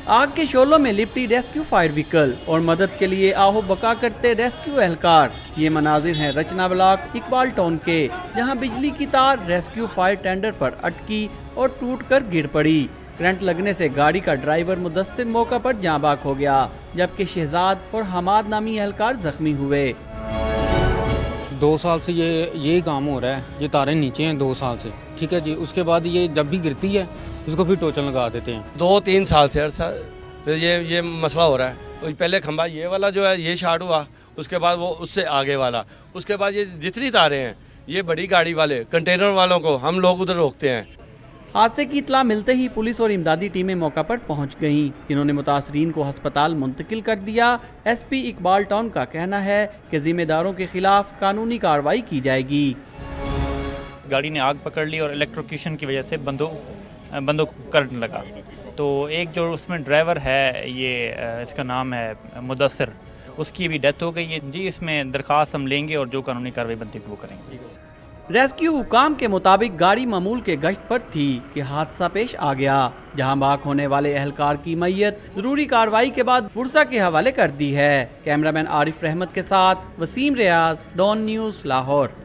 आग के शोलों में लिपटी रेस्क्यू फायर व्हीकल और मदद के लिए आहो बका करते रेस्क्यू एहलकार। ये मनाजिर हैं रचना ब्लॉक इकबाल टाउन के, जहां बिजली की तार रेस्क्यू फायर टेंडर पर अटकी और टूटकर गिर पड़ी। करंट लगने से गाड़ी का ड्राइवर मुदस्सिर मौका पर जाँ बाक हो गया, जबकि शहजाद और हमाद नामी एहलकार जख्मी हुए। 2 साल से यही काम हो रहा है, ये तारें नीचे हैं 2 साल से, ठीक है जी। उसके बाद ये जब भी गिरती है उसको फिर टोचन लगा देते हैं। 2-3 साल से तो ये मसला हो रहा है। पहले खंबा ये वाला जो है ये शार्ट हुआ, उसके बाद वो उससे आगे वाला, उसके बाद ये जितनी तारें हैं ये बड़ी गाड़ी वाले कंटेनर वालों को हम लोग उधर रोकते हैं। हादसे की इत्तला मिलते ही पुलिस और इमदादी टीमें मौका पर पहुंच गईं, जिन्होंने मुतासरीन को अस्पताल मुंतकिल कर दिया। एसपी इकबाल टाउन का कहना है कि जिम्मेदारों के खिलाफ कानूनी कार्रवाई की जाएगी। गाड़ी ने आग पकड़ ली और इलेक्ट्रोक्यूशन की वजह से बंदों को करंट लगा, तो एक जो उसमें ड्राइवर है ये इसका नाम है मुदस्सिर, उसकी भी डेथ हो गई है जी। इसमें दरख्वास्त हम लेंगे और जो कानूनी कार्रवाई बनती है वो करेंगे। रेस्क्यू हुकाम के मुताबिक गाड़ी मामूल के गश्त पर थी कि हादसा पेश आ गया, जहां बाक होने वाले एहलकार की मैयत जरूरी कार्रवाई के बाद पुरसा के हवाले कर दी है। कैमरामैन आरिफ रहमत के साथ वसीम रियाज, डॉन न्यूज़, लाहौर।